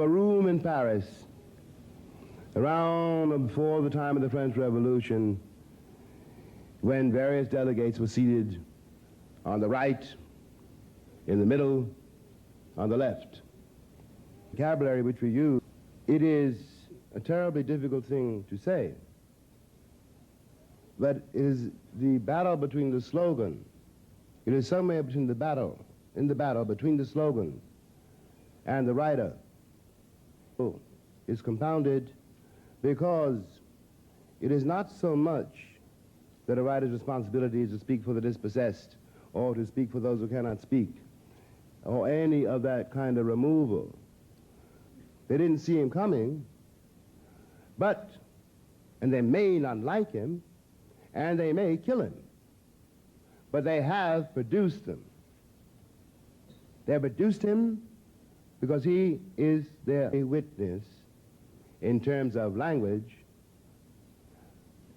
a room in Paris around before the time of the French Revolution, when various delegates were seated on the right, in the middle, on the left. The vocabulary which we use, it is a terribly difficult thing to say, but it is the battle between the slogan. It is somewhere between the battle, in the battle between the slogan and the writer is compounded, because it is not so much that a writer's responsibility is to speak for the dispossessed or to speak for those who cannot speak or any of that kind of removal. They didn't see him coming, but, and they may not like him, and they may kill him, but they have produced him. They have produced him because he is their witness in terms of language,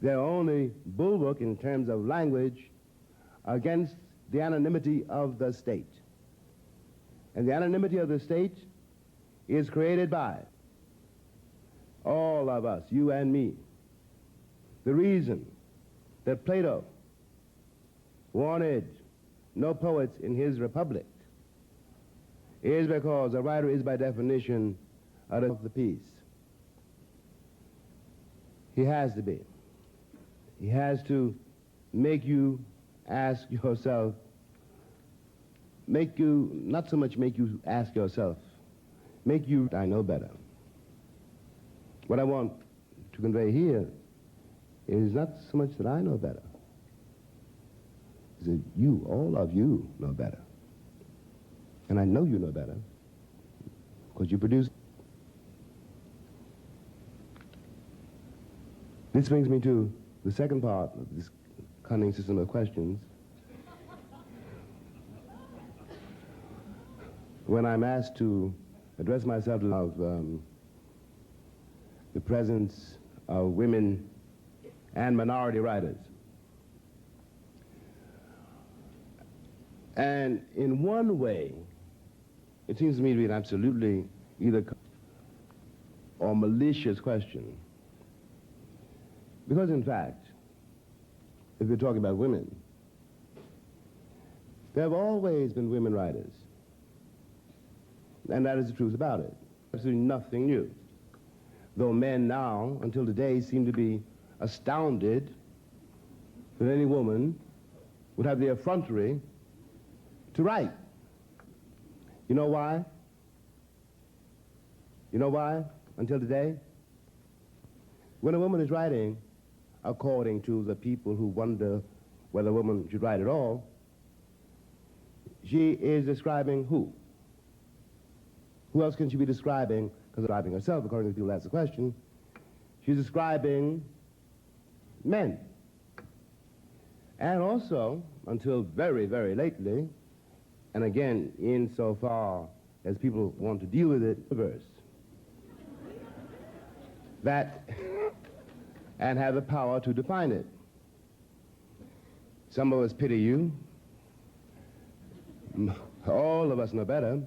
their only bulwark in terms of language against the anonymity of the state. And the anonymity of the state is created by all of us, you and me. The reason that Plato wanted no poets in his republic is because a writer is by definition out of the piece. He has to be. He has to make you ask yourself, not so much make you ask yourself, make you, I know better. What I want to convey here is not so much that I know better, it's that you, all of you, know better. And I know you know better, because you produce. This brings me to the second part of this cunning system of questions. When I'm asked to address myself to the presence of women and minority writers. And in one way, it seems to me to be an absolutely either or malicious question. Because in fact, if you're talking about women, there have always been women writers. And that is the truth about it. Absolutely nothing new. Though men now, until today, seem to be astounded that any woman would have the effrontery to write. You know why? You know why, until today? When a woman is writing, according to the people who wonder whether a woman should write at all, she is describing who? Who else can she be describing? Because describing herself, according to the people who ask the question, she's describing men. And also, until very, very lately, and again, insofar as people want to deal with it, reverse. That, and have the power to define it. Some of us pity you. All of us know better.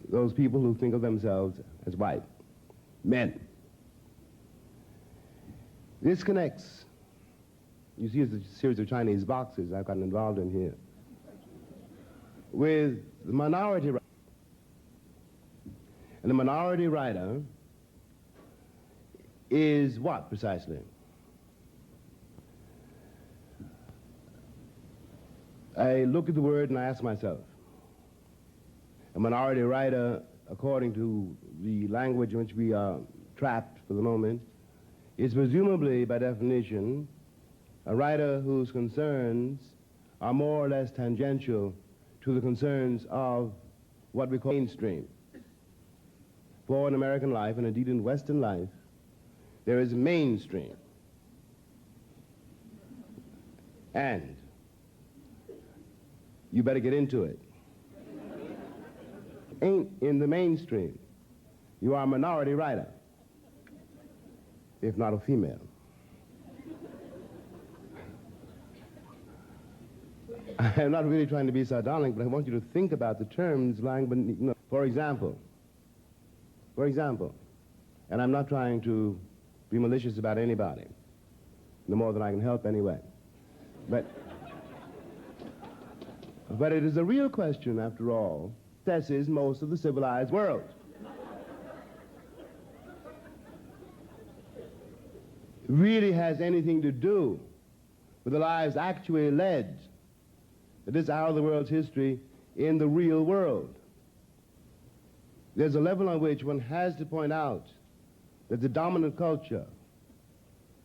Those people who think of themselves as white men. This connects, you see, it's a series of Chinese boxes I've gotten involved in here, with the minority writer. And the minority writer is what, precisely? I look at the word and I ask myself, a minority writer, according to the language in which we are trapped for the moment, is presumably, by definition, a writer whose concerns are more or less tangential to the concerns of what we call mainstream. For in American life, and indeed in Western life, there is mainstream. And you better get into it. Ain't in the mainstream. You are a minority writer, if not a female. I'm not really trying to be sardonic, but I want you to think about the terms lying beneath. No. For example, and I'm not trying to be malicious about anybody, no more than I can help anyway. But it is a real question, after all, that is most of the civilized world. Really has anything to do with the lives actually led at this hour of the world's history in the real world. There's a level on which one has to point out that the dominant culture,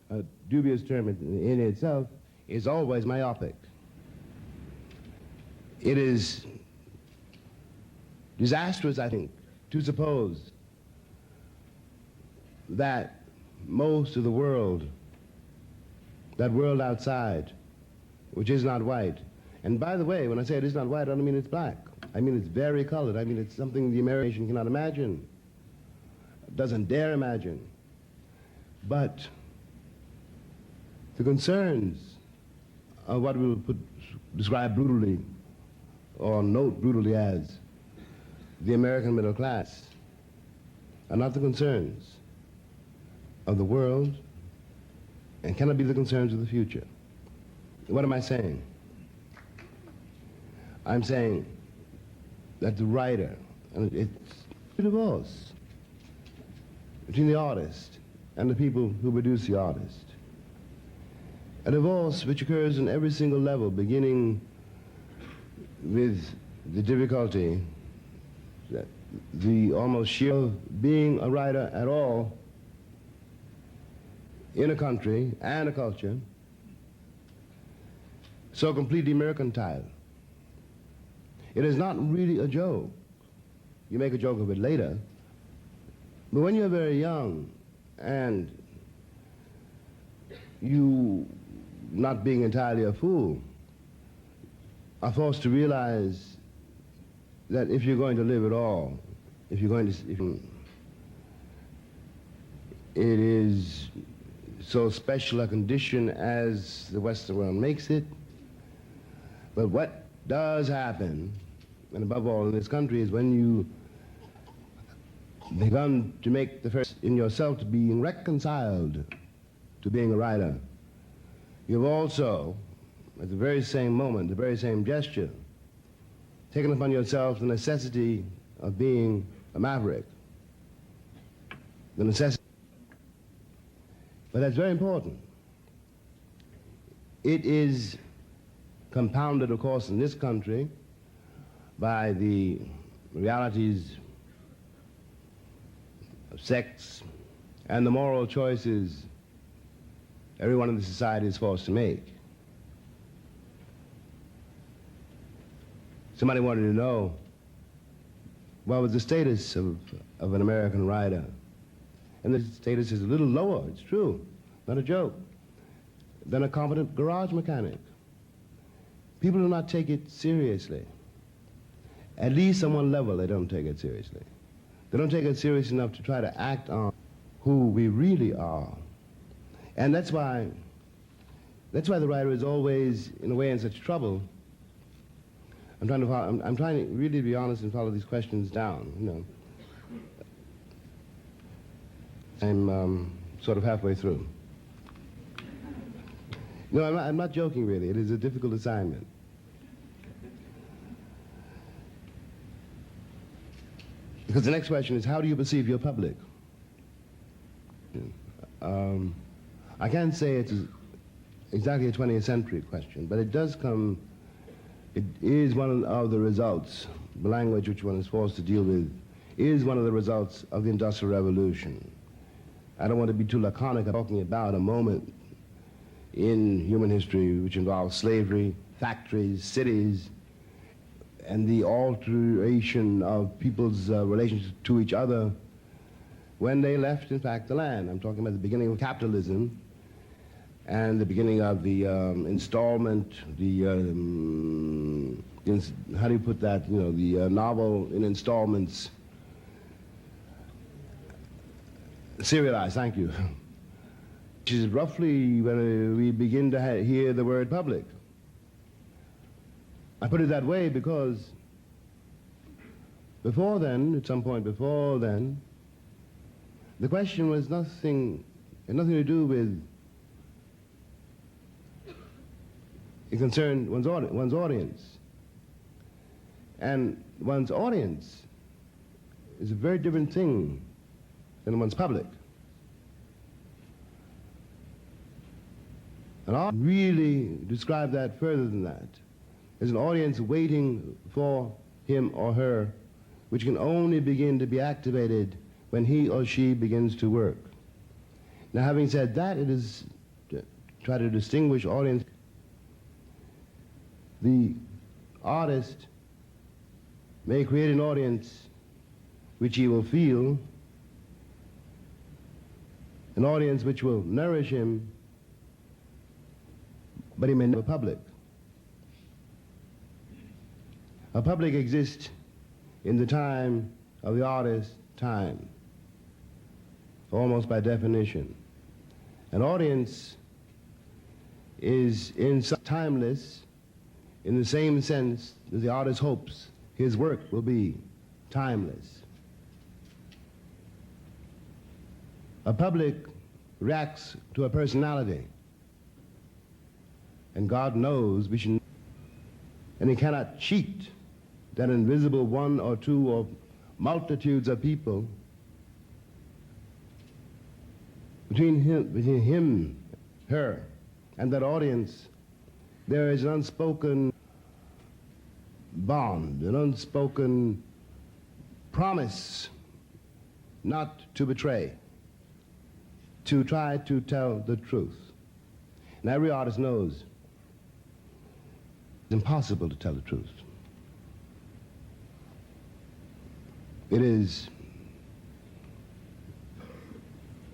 a dubious term in itself, is always myopic. It is disastrous, I think, to suppose that most of the world, that world outside, which is not white, and by the way, when I say it is not white, I don't mean it's black. I mean it's varicolored. I mean it's something the American cannot imagine, doesn't dare imagine. But the concerns of what we will describe brutally, or note brutally as, the American middle class, are not the concerns of the world and cannot be the concerns of the future. What am I saying? I'm saying that the writer, and it's a divorce between the artist and the people who produce the artist. A divorce which occurs on every single level, beginning with the difficulty, the almost sheer of being a writer at all in a country and a culture so completely mercantile. It is not really a joke. You make a joke of it later. But when you're very young and you, not being entirely a fool, are forced to realize that if you're going to live at all, it is so special a condition as the Western world makes it. But what does happen, and above all in this country, is when you begun to make the first in yourself to being reconciled to being a writer, you've also, at the very same moment, the very same gesture, taken upon yourself the necessity of being a maverick. The necessity. But that's very important. It is compounded, of course, in this country by the realities of sex and the moral choices everyone in the society is forced to make. Somebody wanted to know what was the status of an American writer. And the status is a little lower, it's true, not a joke, than a competent garage mechanic. People do not take it seriously. At least on one level, they don't take it seriously. They don't take it serious enough to try to act on who we really are. And that's why the writer is always, in a way, in such trouble. I'm trying to really be honest and follow these questions down, you know. I'm sort of halfway through. No, I'm not joking, really. It is a difficult assignment. Because the next question is, how do you perceive your public? I can't say it's exactly a 20th century question, but it does come, it is one of the results, the language which one is forced to deal with, is one of the results of the Industrial Revolution. I don't want to be too laconic talking about a moment in human history which involves slavery, factories, cities, and the alteration of people's relations to each other when they left, in fact, the land. I'm talking about the beginning of capitalism and the beginning of the installment, how do you put that, you know, the novel in installments, serialized, thank you, which is roughly when we begin to hear the word public. I put it that way because before then, at some point before then, the question was had nothing to do with, it concerned one's audience. And one's audience is a very different thing than one's public. And I'll really describe that further than that. There's an audience waiting for him or her, which can only begin to be activated when he or she begins to work. Now, having said that, it is to try to distinguish audience. The artist may create an audience which he will feel, an audience which will nourish him, but he may not have a public. A public exists in the time of the artist's time, almost by definition. An audience is timeless in the same sense that the artist hopes his work will be timeless. A public reacts to a personality, and God knows we should, and he cannot cheat that invisible one or two or multitudes of people. Between him, her, and that audience, there is an unspoken bond, an unspoken promise not to betray, to try to tell the truth. And every artist knows it's impossible to tell the truth. It is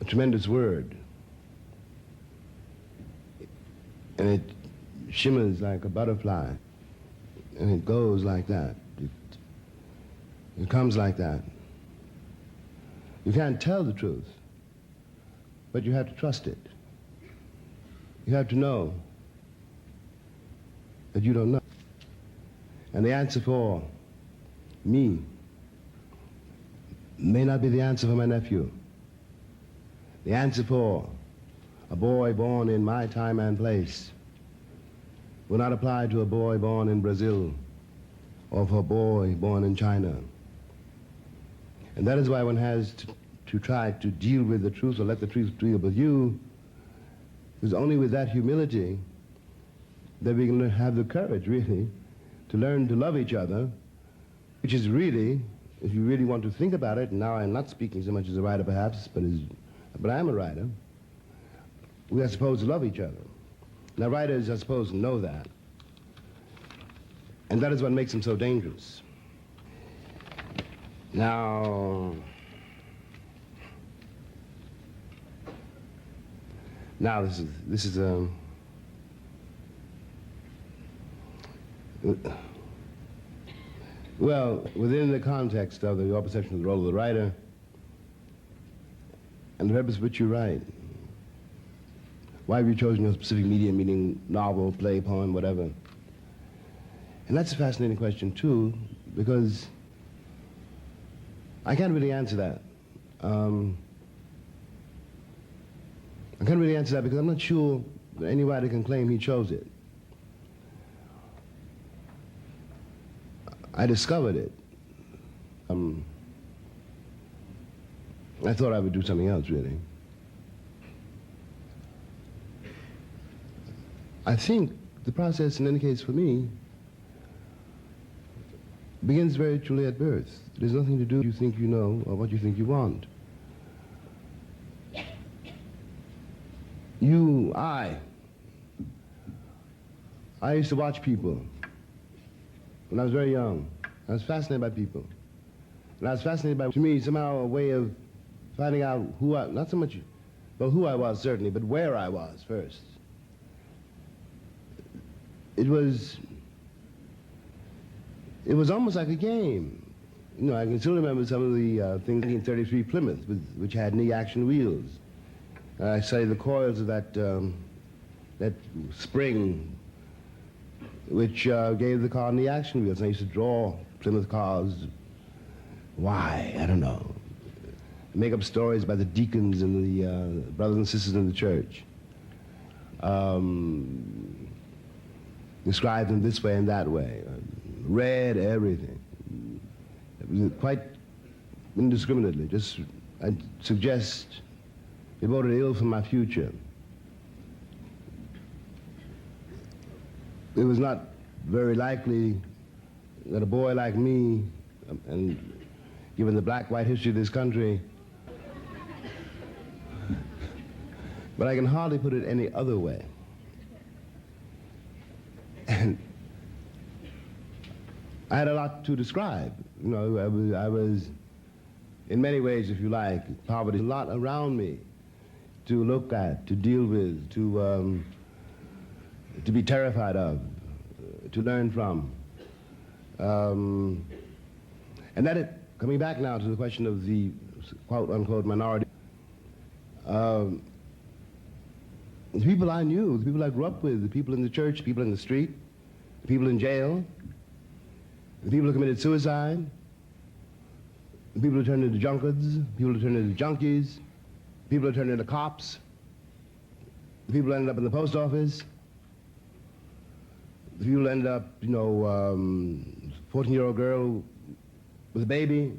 a tremendous word, and it shimmers like a butterfly, and it goes like that. It comes like that. You can't tell the truth, but you have to trust it. You have to know that you don't know. And the answer for me may not be the answer for my nephew. The answer for a boy born in my time and place will not apply to a boy born in Brazil or for a boy born in China. And that is why one has to try to deal with the truth or let the truth deal with you. Because only with that humility that we can have the courage, really, to learn to love each other, which is really, if you really want to think about it, and now I'm not speaking so much as a writer perhaps, but I am a writer, we are supposed to love each other. Now writers are supposed to know that. And that is what makes them so dangerous. Now this is well, within the context of your perception of the role of the writer and the purpose for which you write. Why have you chosen your specific medium, meaning novel, play, poem, whatever? And that's a fascinating question, too, because I can't really answer that. I can't really answer that because I'm not sure that any writer can claim he chose it. I discovered it. I thought I would do something else, really. I think the process, in any case for me, begins very truly at birth. It has nothing to do with what you think you know or what you think you want. I used to watch people when I was very young. I was fascinated by people. And I was fascinated by, to me, somehow a way of finding out who I, not so much, well, who I was certainly, but where I was first. It was almost like a game. You know, I can still remember some of the things in 1933 Plymouth, which had knee action wheels. I studied the coils of that spring which gave the car in the action wheels. And I used to draw Plymouth cars. Why? I don't know. Make up stories about the deacons and the brothers and sisters in the church. Describe them this way and that way. Read everything. It was quite indiscriminately. Just, I suggest, it boded ill for my future. It was not very likely that a boy like me, and given the black-white history of this country, but I can hardly put it any other way. And I had a lot to describe. You know, I was, in many ways, if you like, poverty, a lot around me to look at, to deal with, to be terrified of, to learn from. And that it, coming back now to the question of the quote-unquote minority, the people I knew, the people I grew up with, the people in the church, the people in the street, the people in jail, the people who committed suicide, the people who turned into junkards, the people who turned into junkies, the people who turned into cops, the people who ended up in the post office, the people who ended up, you know, 14-year-old girl with a baby,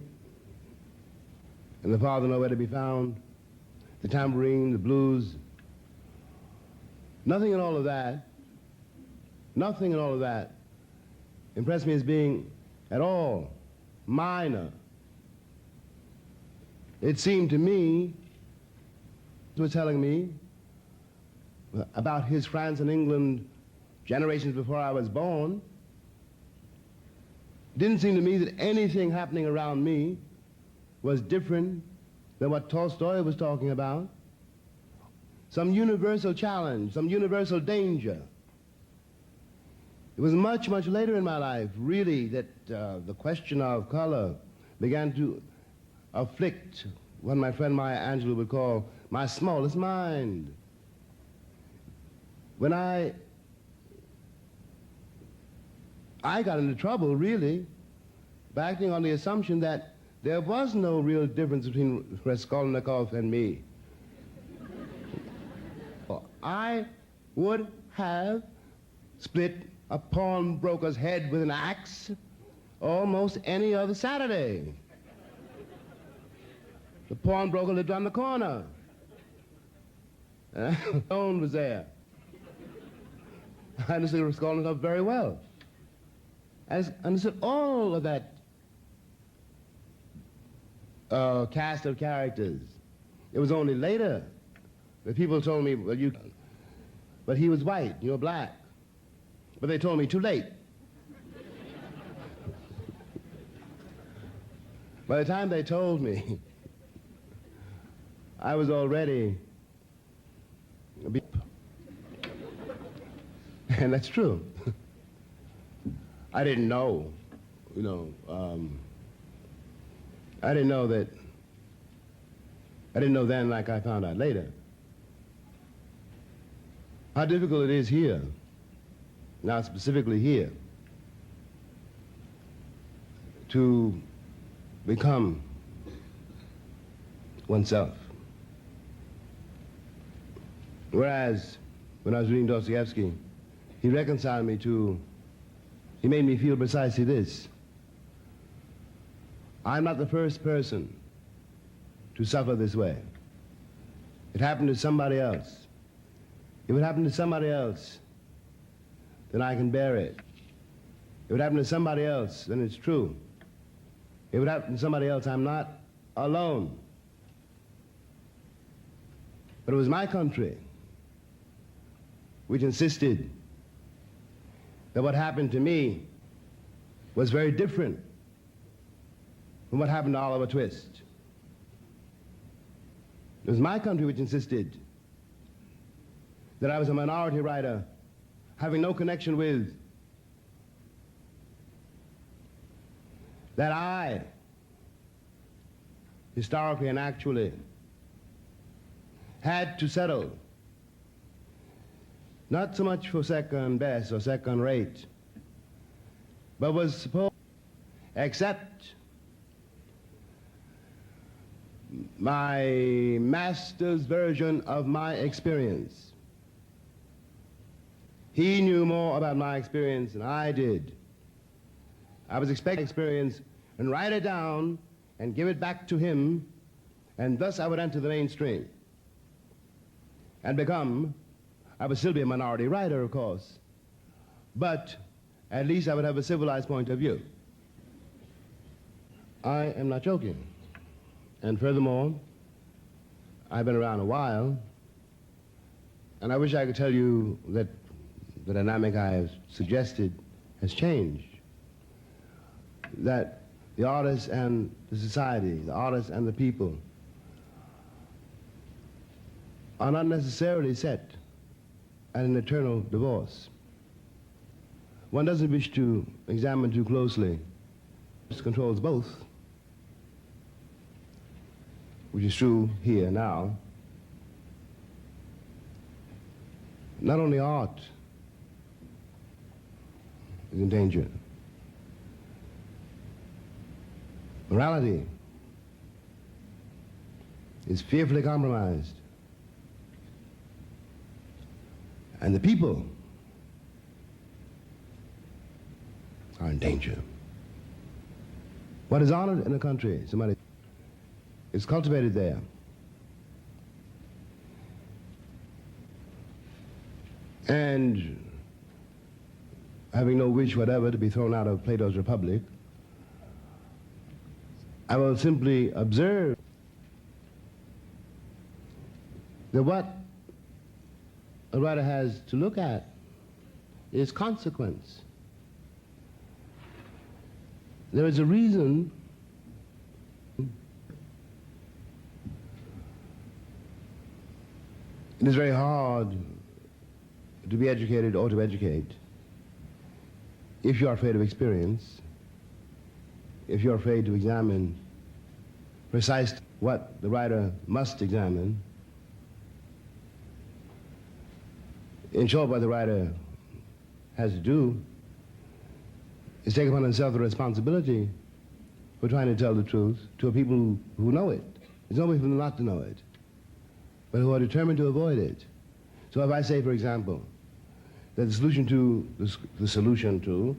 and the father nowhere to be found, the tambourine, the blues. Nothing in all of that impressed me as being at all minor. It seemed to me, he was telling me about his France and England generations before I was born. It didn't seem to me that anything happening around me was different than what Tolstoy was talking about. Some universal challenge, some universal danger. It was much, much later in my life, really, that the question of color began to afflict what my friend Maya Angelou would call my smallest mind. When I got into trouble, really, by acting on the assumption that there was no real difference between Raskolnikov and me. I would have split a pawnbroker's head with an axe almost any other Saturday. The pawnbroker lived on the corner. Stone was there. I understood Raskolnikov very well. I understood all of that cast of characters. It was only later that people told me, well, but he was white, you're black. But they told me too late. By the time they told me, I was already a beep. And that's true. I didn't know, you know, I didn't know then like I found out later, how difficult it is here, now specifically here, to become oneself. Whereas, when I was reading Dostoevsky, he reconciled me to, he made me feel precisely this. I'm not the first person to suffer this way. It happened to somebody else. If it happened to somebody else, then I can bear it. If it happened to somebody else, then it's true. If it happened to somebody else, I'm not alone. But it was my country which insisted that what happened to me was very different from what happened to Oliver Twist. It was my country which insisted that I was a minority writer having no connection with, that I, historically and actually, had to settle, not so much for second best or second rate, but was supposed to accept my master's version of my experience. He knew more about my experience than I did. I was expecting experience and write it down and give it back to him, and thus I would enter the mainstream and become, I would still be a minority writer, of course, but at least I would have a civilized point of view. I am not joking. And furthermore, I've been around a while, and I wish I could tell you that the dynamic I have suggested has changed. That the artists and the society, the artists and the people are not necessarily set at an eternal divorce. One doesn't wish to examine too closely. This controls both, which is true here now. Not only art is in danger. Morality is fearfully compromised. And the people are in danger. What is honored in a country, somebody is cultivated there. And having no wish whatever to be thrown out of Plato's Republic, I will simply observe that what a writer has to look at is consequence. There is a reason it is very hard to be educated or to educate if you are afraid of experience, if you're afraid to examine precisely what the writer must examine. In short, what the writer has to do is take upon himself the responsibility for trying to tell the truth to a people who know it. There's no way for them not to know it, but who are determined to avoid it. So if I say, for example, that the solution to,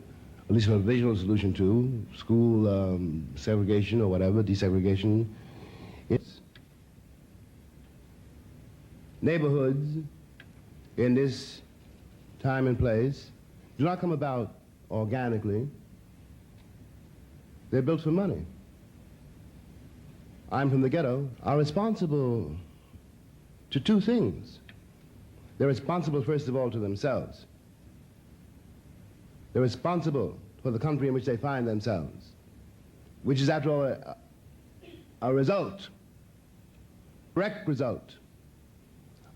at least a visual solution to, school segregation or whatever, desegregation, is neighborhoods in this time and place do not come about organically. They're built for money. I'm from the ghetto, are responsible to two things. They're responsible, first of all, to themselves. They're responsible for the country in which they find themselves, which is, after all, a result, direct result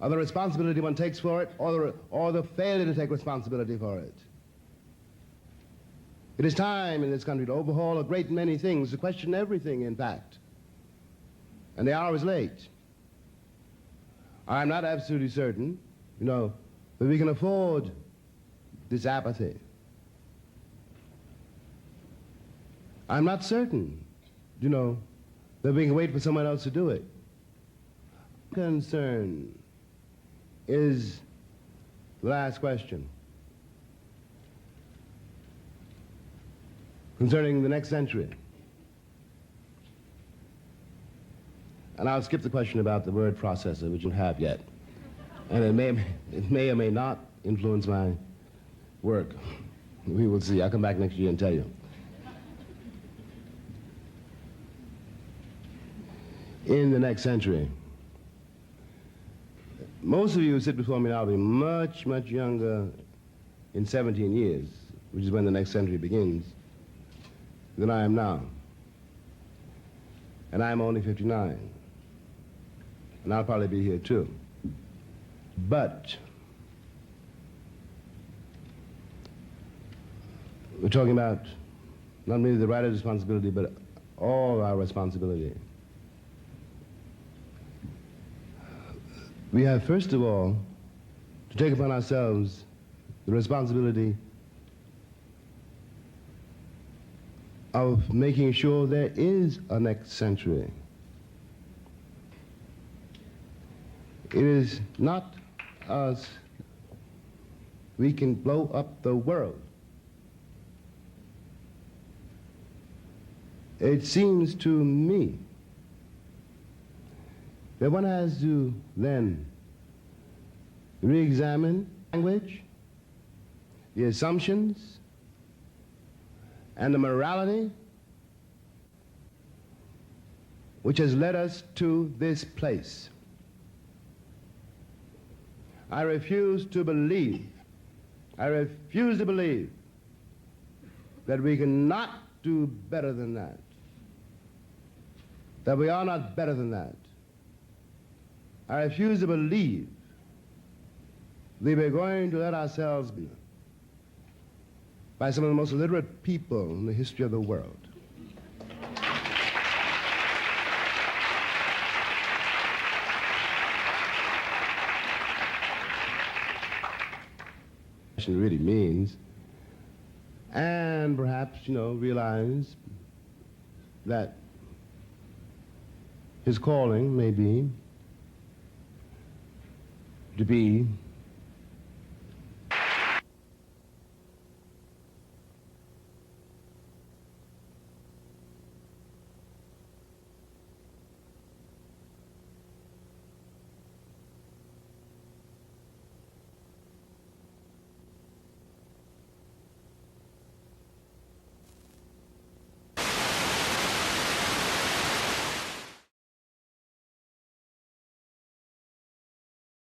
of the responsibility one takes for it or the failure to take responsibility for it. It is time in this country to overhaul a great many things, to question everything, in fact. And the hour is late. I'm not absolutely certain, that we can afford this apathy. I'm not certain, that we can wait for someone else to do it. Concern is the last question concerning the next century. And I'll skip the question about the word processor, which you don't have yet. And it may or may not influence my work. We will see. I'll come back next year and tell you. In the next century, most of you who sit before me now will be much, much younger in 17 years, which is when the next century begins, than I am now. And I'm only 59. And I'll probably be here too. But we're talking about not merely the writer's responsibility, but all our responsibility. We have, first of all, to take upon ourselves the responsibility of making sure there is a next century. It is not us. We can blow up the world. It seems to me that one has to then re-examine language, the assumptions, and the morality which has led us to this place. I refuse to believe that we cannot do better than that, that we are not better than that. I refuse to believe that we're going to let ourselves be by some of the most illiterate people in the history of the world. Really means, and perhaps, realize that his calling may be to be